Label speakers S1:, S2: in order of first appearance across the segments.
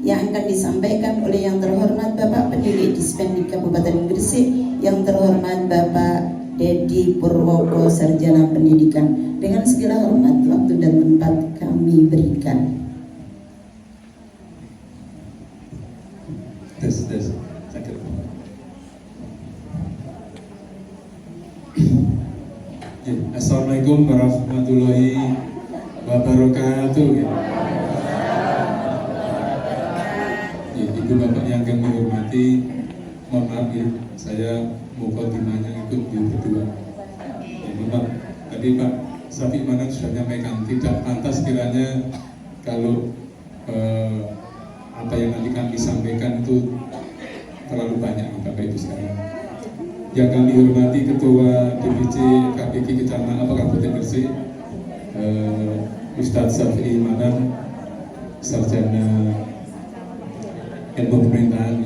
S1: yang akan disampaikan oleh yang terhormat Bapak Pendidik Dispendik Kabupaten Gresik, yang terhormat Bapak Dedi Purwoko, Sarjana Pendidikan. Dengan segala hormat, waktu dan tempat kami berikan.
S2: Assalamualaikum warahmatullahi wabarakatuh. Ibu bapak yang kami hormati, mohon maaf ya, saya mukadimahnya ikut di berdua. Maaf, tadi Pak Syafiq Manan sudah menyampaikan tidak pantas kiranya kalau apa yang nanti kami sampaikan itu terlalu banyak Bapak Ibu sekalian. Yang kami hormati Ketua DPC KPK Kecamatan Kabupaten Gresik, Ustadz Syafiq Manan, Sarjana Ilmu Pemerintahan,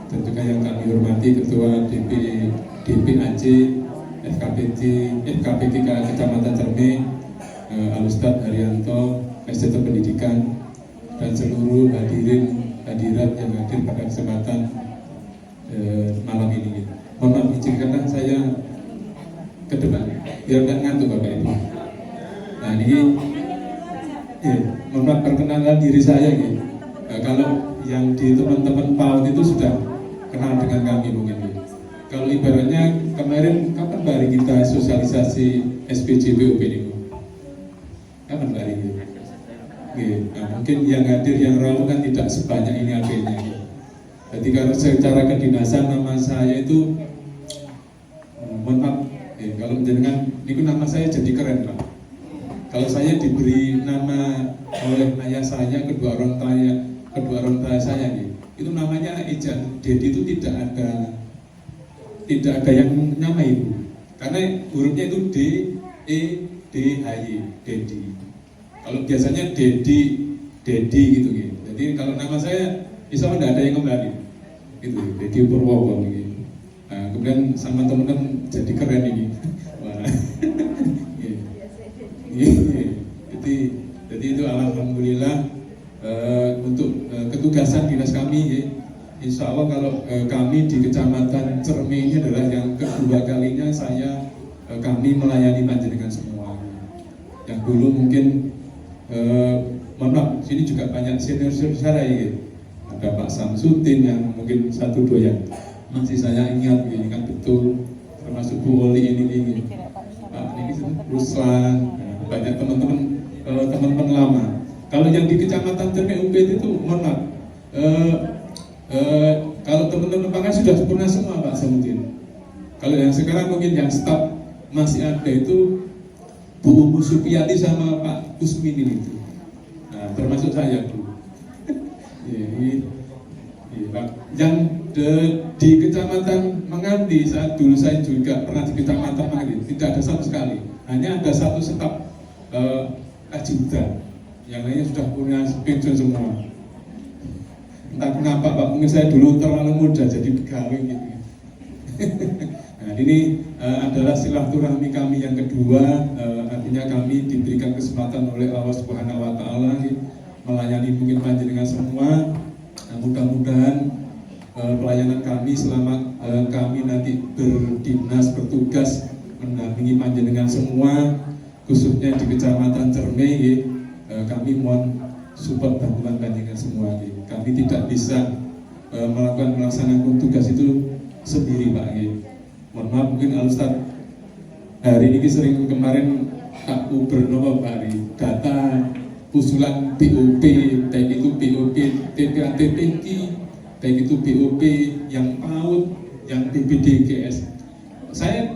S2: dan juga yang kami hormati Ketua DPAC FKPK Kecamatan Cerme, Al-Ustadz Haryanto, SDT Pendidikan, dan seluruh hadirat yang hadir pada kesempatan malam ini. Mohon maaf, izinkanlah saya ke depan biar nggak ngantuk Bapak Ibu. Nah ini ya, mohon maaf, perkenalan diri saya gitu. Kalau yang di teman-teman PAUD itu sudah kenal dengan kami mungkin. Kalau ibaratnya kemarin kapan hari kita sosialisasi SPJ PUP ini? Kapan hari ini? Nah, mungkin yang hadir yang rawuh kan tidak sebanyak ini akhirnya. Jadi kalau secara kedinasan nama saya itu mohon maaf, kalau dengan ini nama saya jadi keren Pak. Kalau saya diberi nama oleh ayah saya, kedua orang tua saya nih, itu namanya Ijaz. Dedi itu tidak ada yang nyamai Ibu, karena hurufnya itu D E D H Y, Dedi. Kalau biasanya Dedi gitu. Jadi kalau nama saya insya Allah tidak ada yang kembali gitu, Dedi Purwoko gitu. Nah, kemudian sama teman-teman jadi keren ini. Jadi itu alhamdulillah untuk ketugasan dinas kami ya. Insya Allah kalau kami di Kecamatan Cerme ini adalah yang kedua kalinya kami melayani panjenengan semua. Yang dulu mungkin mohon maaf, sini juga banyak senior saya ya. Ada Pak Samsudin yang mungkin satu dua yang masih saya ingat ini kan betul, termasuk Bu Oli ini Pak Ruslan, banyak teman-teman lama. Kalau yang di Kecamatan Cerme UPT itu mohon maaf, kalau teman-teman Pangan sudah sempurna semua Pak Samsudin. Kalau yang sekarang mungkin yang staf masih ada itu Bu Umu Supiati sama Pak Kusmini itu. Nah, termasuk saya Bu. Yang di Kecamatan Menganti saat dulu saya juga pernah di Kecamatan Menganti tidak ada sama sekali, hanya ada satu staf ajudan, yang lainnya sudah punya pensiun semua. Entah kenapa Pak, mungkin saya dulu terlalu muda jadi pegawai gitu. Nah ini adalah silaturahmi kami yang kedua, artinya kami diberikan kesempatan oleh Allah Subhanahu Wa Taala melayani mungkin panjenengan semua. Nah, mudah-mudahan pelayanan kami selama kami nanti berdinas bertugas mendampingi panjenengan semua, khususnya di Kecamatan Cerme, kami mohon support bantuan panjenengan semua. Kami tidak bisa melaksanakan tugas itu sendiri Pak. Mohon maaf, mungkin Al-Ustadz hari ini sering kemarin tak bernomo Pak, data usulan BOP, baik itu BOP TPATPK, baik itu BOP yang PAUD, yang BPDGS. Saya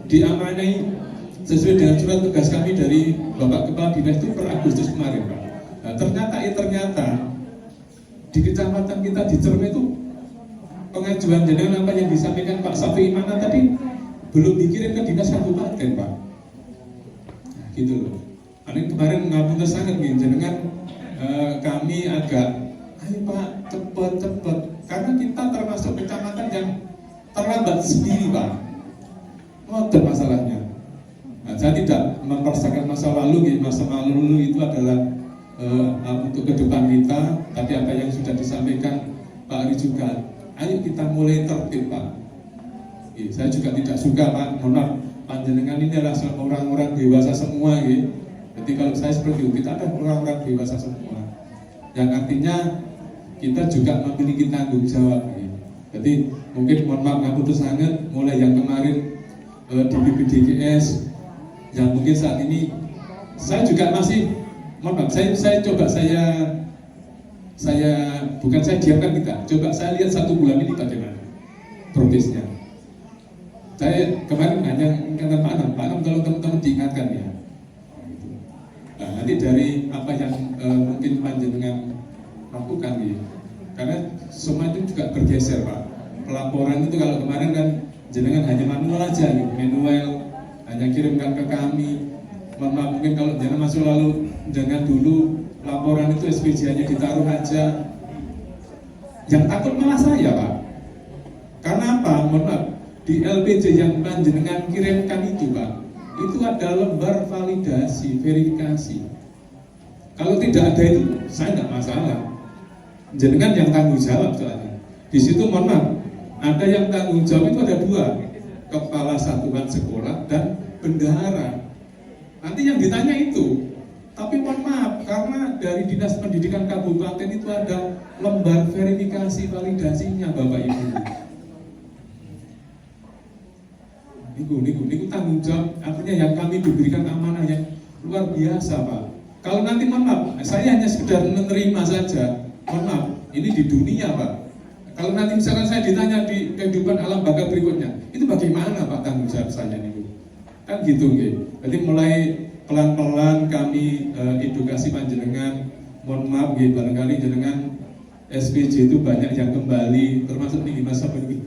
S2: diamanai sesuai dengan surat tugas kami dari Bapak Kepala Dinas itu per Agustus kemarin Pak. Nah, ternyata di kecamatan kita di Cerme itu pengajuan jenengan apa yang disampaikan Pak Syafiq Manan tadi belum dikirim ke dinas kabupaten Pak. Nah, gitu loh. Ini kemarin ngapunten sangat jenengan kami agak ayo Pak cepet karena kita termasuk kecamatan yang terlambat sendiri Pak. Ada masalahnya. Nah, saya tidak mempersoalkan masa lalu itu adalah untuk ke depan kita. Tapi apa yang sudah disampaikan Pak Ari juga, ayo kita mulai tertib Pak. Saya juga tidak suka Pak, mohon maaf, panjenengan ini adalah orang-orang dewasa semua gitu. Jadi kalau saya seperti itu, kita ada orang-orang dewasa semua, yang artinya kita juga memiliki tanggung jawab gitu. Jadi mungkin mohon maaf nggak putus sangat, mulai yang kemarin di BPDGS, yang mungkin saat ini saya juga masih, mohon maaf, saya coba bukan saya diamkan kita, coba saya lihat 1 bulan ini bagaimana progresnya. Saya kemarin hanya kata Pak Anam tolong teman-teman diingatkan ya. Nah, nanti dari apa yang mungkin panjenengan lakukan ya, karena semua itu juga bergeser Pak. Pelaporan itu kalau kemarin kan jenengan hanya manual aja gitu, manual hanya kirimkan ke kami. Mungkin kalau jangan masuk lalu jangan dulu laporan itu SPJ-nya ditaruh aja. Yang takut malah saya Pak. Karena apa? Mohon maaf, di LPJ yang panjenengan kirimkan itu Pak, itu ada lembar validasi, verifikasi. Kalau tidak ada itu, saya tidak masalah. Jenengan yang tanggung jawab soalnya. Di situ mohon maaf, ada yang tanggung jawab itu ada 2, kepala satuan sekolah dan bendahara. Nanti yang ditanya itu. Tapi mohon maaf, karena dari Dinas Pendidikan Kabupaten itu ada lembar verifikasi validasinya Bapak Ibu. Niku tanggung jawab, artinya yang kami diberikan amanah yang luar biasa Pak. Kalau nanti mohon maaf, saya hanya sekedar menerima saja. Mohon maaf, ini di dunia Pak. Kalau nanti misalkan saya ditanya di kehidupan alam baka berikutnya, itu bagaimana Pak tanggung jawab saya niku? Kan gitu nggih. Jadi mulai pelan-pelan kami edukasi panjenengan. Mohon maaf nggih, barangkali jenengan SPJ itu banyak yang kembali, termasuk nih Mas apa ini?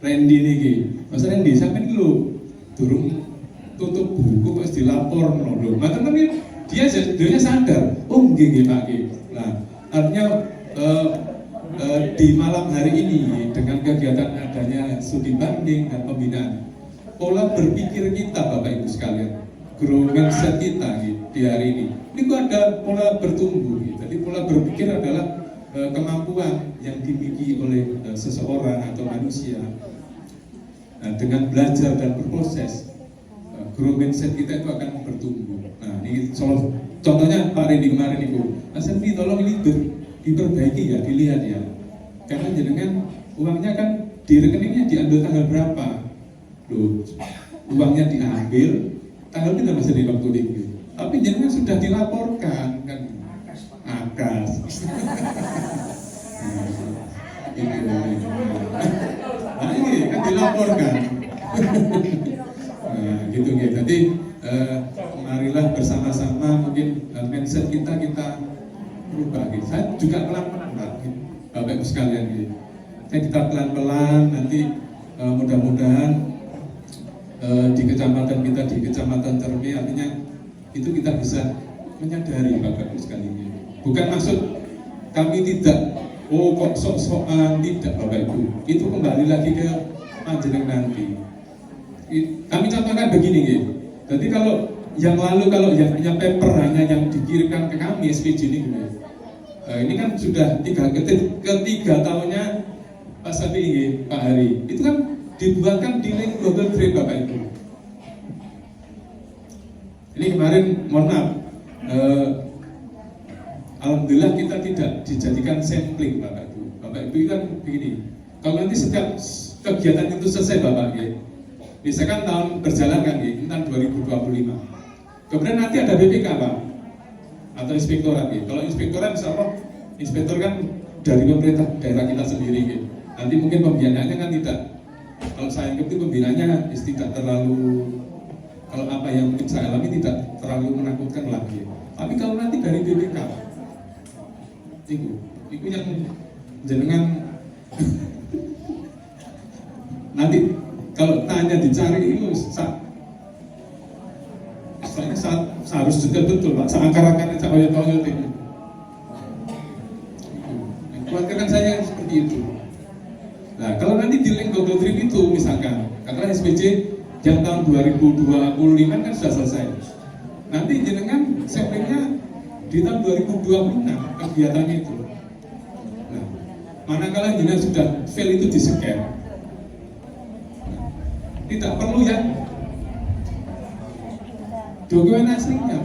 S2: Randy niki. Mas Randy sampeyan iki lho durung tutup buku kok dilapor lho. Mboten tapi dia sadar. Oh nggih Pak nggih. Nah, artinya di malam hari ini dengan kegiatan adanya studi banding dan pembinaan, pola berpikir kita Bapak Ibu sekalian, growth mindset kita di hari ini ada pola bertumbuh. Jadi pola berpikir adalah kemampuan yang dimiliki oleh seseorang atau manusia. Nah, dengan belajar dan berproses, growth mindset kita itu akan bertumbuh. Nah, ini contohnya Pak Reni kemarin itu, Mas Henry tolong ini diperbaiki ya, dilihat ya. Karena jenengan uangnya kan di rekeningnya diambil tanggal berapa? Loh, uangnya diambil tanggal kita masih di waktu itu. Tapi jenengan sudah dilaporkan kan? Akas. Nah ini kan dilaporkan. Nah, gitu gitu. Jadi marilah bersama-sama mungkin mindset kita berubah. Gitu. Saya juga pelan-pelan, Bapak Ibu sekalian. Gitu. Kita pelan-pelan nanti mudah-mudahan di kecamatan kita di Kecamatan Cermi, artinya itu kita bisa menyadari Bapak Ibu sekalian. Gitu. Bukan maksud kami tidak kok sok-sokan, tidak Bapak Ibu. Itu kembali lagi ke panjenengan nanti. Kami contohkan begini gitu. Jadi kalau yang lalu kalau yang hanya paper hanya yang dikirimkan ke kami SPJ ini gitu. Ini kan sudah ketiga tahunnya Pak Sapi, Pak Hari. Itu kan dibuatkan di link Google Drive Bapak Ibu. Ini kemarin mohon maaf, alhamdulillah kita tidak dijadikan sampling Bapak Ibu. Bapak Ibu kan begini, kalau nanti setiap kegiatan itu selesai Bapak ya, misalkan tahun berjalan kan ya, tahun 2025. Kemudian nanti ada BPK Pak, atau inspektorat ya. Kalau inspektorat misalnya inspektor kan dari pemerintah daerah kita sendiri ya. Nanti mungkin pembinaannya kan tidak, kalau saya anggap itu pembinaannya tidak terlalu, kalau apa yang mungkin saya alami tidak terlalu menakutkan lagi. Tapi kalau nanti dari BPK, itu yang jenengan nanti kalau tanya dicari itu saya harus betul Pak, seangkar-angkarnya saya oyot-oyot itu. Khawatirkan saya seperti itu. Nah, kalau nanti di link Google Drive itu misalkan, katakanlah SPJ yang tahun 2025 kan sudah selesai. Nanti jenengan samplingnya di tahun 2026 kegiatannya itu. Nah, manakala jenengan sudah fail itu di-scan, tidak perlu yang dokumen aslinya.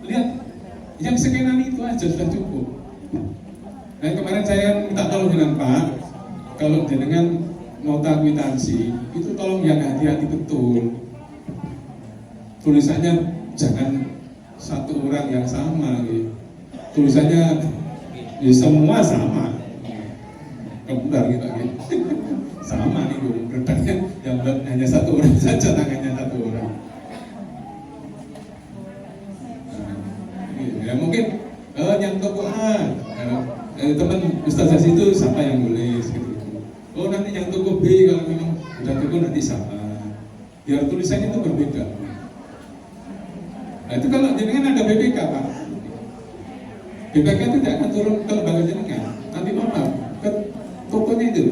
S2: Lihat, yang scanan itu aja sudah cukup. Nah, kemarin saya minta tolong dengan Pak, kalau jenengan nota kwitansi itu tolong yang hati-hati betul. Tulisannya jangan satu orang yang sama, gitu. Tulisannya ya semua sama. Benar gitu, gitu. Sama nih Bu, redaknya yang hanya satu orang saja, tangannya satu orang. Nah, ya mungkin yang toko A, teman Ustaz itu siapa yang nulis gitu. Oh nanti yang toko B kalau memang udah toko nanti siapa. Biar tulisannya itu berbeda. Nah itu kalau jenengan ada BPK Pak, BPK itu tidak akan turun ke lembaga jenengan. Nanti maaf ke tokonya itu.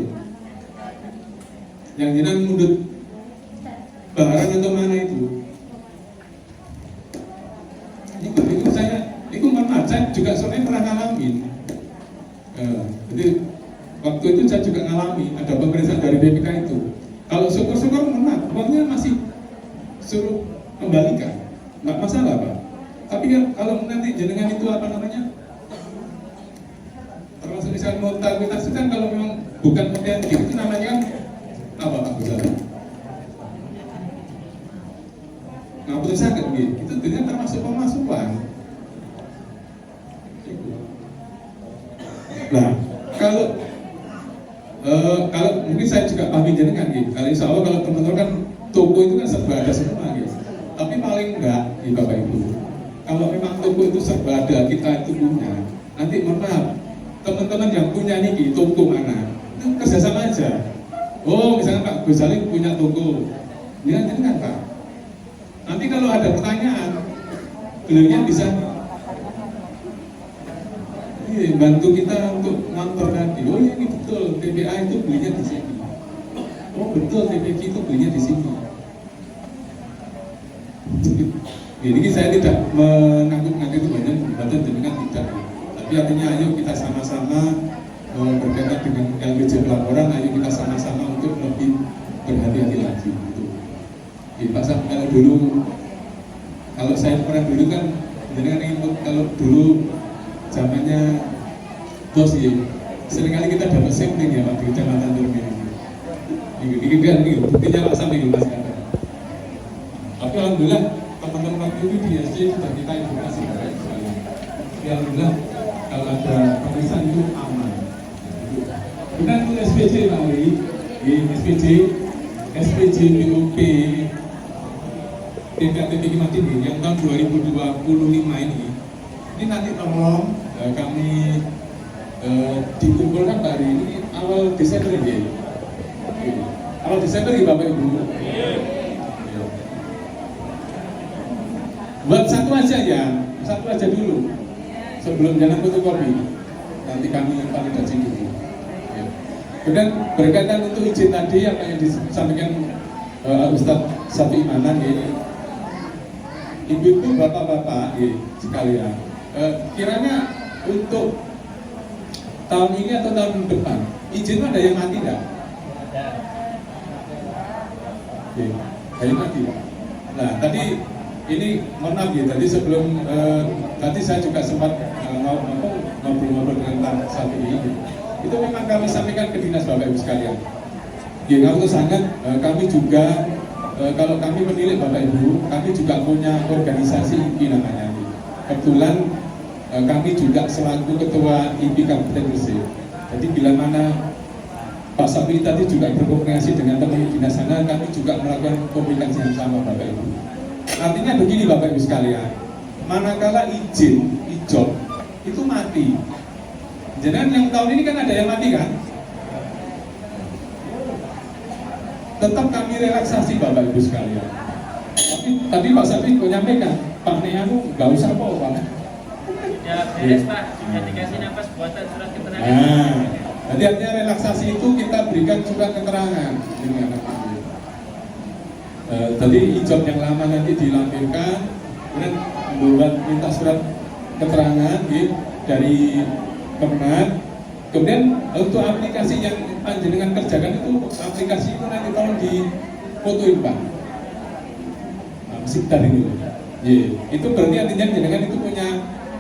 S2: Yang jenengan mundut barang atau mana itu. Itu saya, itu maaf, saya juga soalnya pernah ngalamin. Jadi waktu itu saya juga ngalami ada pemeriksaan dari BPK itu. Kalau syukur-syukur menang, uangnya masih suruh kembalikan, nggak masalah Pak. Tapi ya, kalau nanti jenengan itu apa namanya, termasuk misalnya nota kwitansi kan kalau memang bukan pembelian itu namanya kan apa Pak Gusara? Nggak boleh sakit gitu. Itu dengan termasuk pemasukan. Nah, kalau mungkin saya juga pahami jenengan gitu. Kalau insya Allah kalau teman-teman kan toko itu kan serba ada semua gitu. Tapi paling enggak, nih Bapak Ibu. Kalau memang toko itu serba ada, kita itu punya. Nanti mohon maaf, teman-teman yang punya nih toko mana, itu kerjasama aja. Oh, misalnya Pak Gus Salim punya toko, ya jenengan Pak. Nanti kalau ada pertanyaan, beliaunya bisa bantu kita untuk ngantor tadi. Oh ini betul, TPA itu belinya di sini. Oh betul, TPK itu belinya di sini. Jadi saya tidak menangkut-nangkut itu banyak badan dengan tidak. Tapi artinya ayo kita sama-sama berkaitan dengan LPG pelaporan, ayo kita sama-sama untuk lebih berhati-hati lagi. Gitu. Di pasar kalau dulu, kalau saya pernah dulu kan, dengan kalau dulu zamannya bos ya, seringkali kita dapat sampling ya Pak di Kecamatan Turki. Ini kan buktinya Pak sampai masih ada. Tapi alhamdulillah teman-teman waktu itu di SD sudah kita edukasi baik sekali. Alhamdulillah kalau ada pemeriksaan itu aman. Kemudian untuk SPJ Pak Wali, SPJ BOP TPA-TPK Madini yang tahun 2025 ini nanti tolong kami dikumpulkan hari ini awal Desember ya. Awal Desember ya Bapak Ibu. Buat satu aja dulu sebelum jangan fotokopi. Nanti kami validasi dulu. Kemudian berkaitan untuk izin tadi apa yang disampaikan Ustadz Safi Manan ini, ibu-ibu, bapak-bapak sekalian, kiranya untuk tahun ini atau tahun depan izin ada yang mati tidak? Ada yang mati. Nah tadi ini mohon maaf ya, tadi sebelum tadi saya juga sempat ngobrol-ngobrol dengan Pak Safi ini. Itu memang kami sampaikan ke dinas Bapak Ibu sekalian. Ya, kalau sangat kami juga kalau kami menilai Bapak Ibu, kami juga punya organisasi IPI namanya. Kebetulan kami juga selaku ketua IPI Kabupaten Gresik. Jadi bila mana Pak Safi tadi juga berkomunikasi dengan teman dinas sana, kami juga melakukan komunikasi yang sama Bapak Ibu. Artinya begini Bapak Ibu sekalian, manakala izin ijob itu mati. Jangan yang tahun ini kan ada yang mati kan? Tetap kami relaksasi Bapak Ibu sekalian. Tapi tadi Pak Safi menyampaikan, Pak Neanu nggak usah kok Pak.
S3: Ya beres Pak, sudah dikasih nafas buatan surat keterangan.
S2: Nah, jadi artinya relaksasi itu kita berikan surat keterangan. Tadi ijob yang lama nanti dilampirkan, kemudian membuat minta surat keterangan dari Kemenag. Kemudian untuk aplikasi yang panjenengan kerjakan itu, aplikasi itu nanti tolong difotoin Pak. Sekitar ini. Itu berarti artinya jenengan itu punya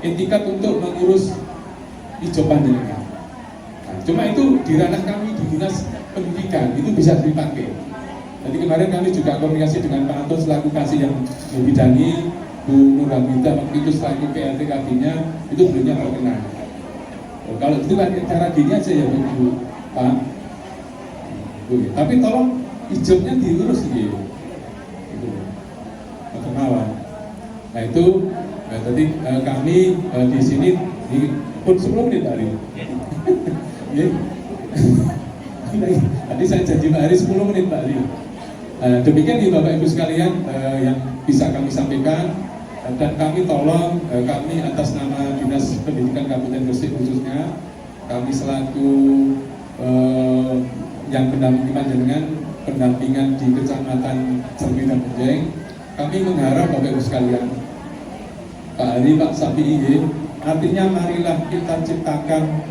S2: etikat untuk mengurus hijau panjenengan. Cuma itu di ranah kami di Dinas Pendidikan itu bisa dipakai. Jadi kemarin kami juga komunikasi dengan Pak Anton selaku kasih yang membidangi, Bu Nurhamida waktu itu selaku PLT KB-nya itu belumnya berkenan. Kalau itu kan cara gini aja ya Bu Pak. Tapi tolong hijaunya diurus gitu. Nah itu tadi kami di sini di pun 10 menit hari. Tadi saya janji Pak Hari 10 menit Pak Hari. Demikian nih Bapak Ibu sekalian yang bisa kami sampaikan, dan kami tolong kami atas nama Dinas Pendidikan Kabupaten Gresik khususnya, kami selaku yang mendampingi panjenengan pendampingan di Kecamatan Cermin dan Benjeng, kami mengharap Bapak Ibu sekalian, Pak Hari, Pak Sapi, artinya marilah kita ciptakan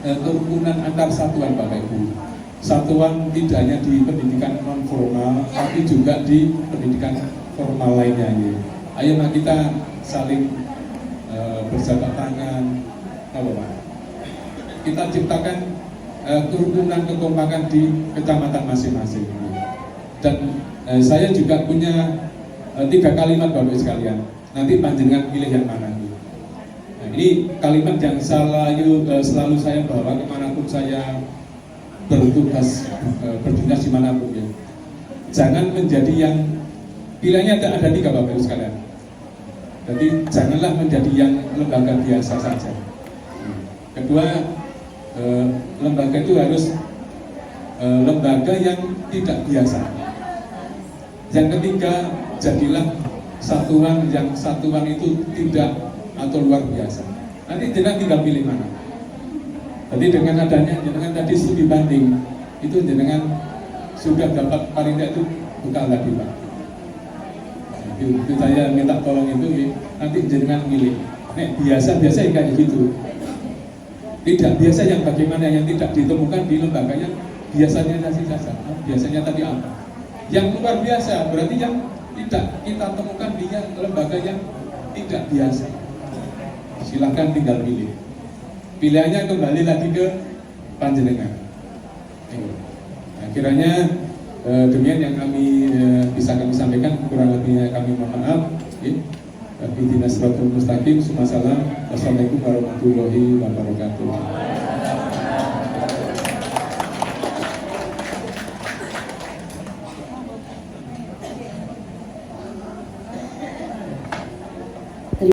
S2: kerukunan antar satuan Bapak Ibu. Satuan tidak hanya di pendidikan non formal, tapi juga di pendidikan formal lainnya. Ayo kita saling berjabat tangan, apa Pak? Kita ciptakan kerukunan kekompakan di kecamatan masing-masing. Dan saya juga punya 3 kalimat Bapak sekalian. Nanti panjenengan pilih yang mana. Nah, ini kalimat yang selalu saya bawa kemanapun saya bertugas berdinas dimanapun ya. Jangan menjadi yang pilihannya ada 3 Bapak Ibu sekalian. Jadi janganlah menjadi yang lembaga biasa saja. Kedua, lembaga itu harus lembaga yang tidak biasa. Yang ketiga, jadilah satuan yang satuan itu tidak atau luar biasa. Nanti jenengan tinggal pilih mana. Jadi dengan adanya jenengan tadi studi banding itu jenengan sudah dapat paling tidak itu bukan lagi Pak. Itu saya minta tolong itu nanti jenengan milih. Biasa ya kayak gitu. Tidak biasa yang bagaimana yang tidak ditemukan di lembaga yang biasanya saja. Biasanya tadi apa? Yang luar biasa berarti yang tidak kita temukan di lembaga yang tidak biasa. Silahkan tinggal pilih. Pilihannya kembali lagi ke panjenengan. Nah, kiranya demikian yang kami bisa kami sampaikan, kurang lebihnya kami mohon maaf. Dinas Siratul Mustaqim. Wassalamualaikum warahmatullahi wabarakatuh.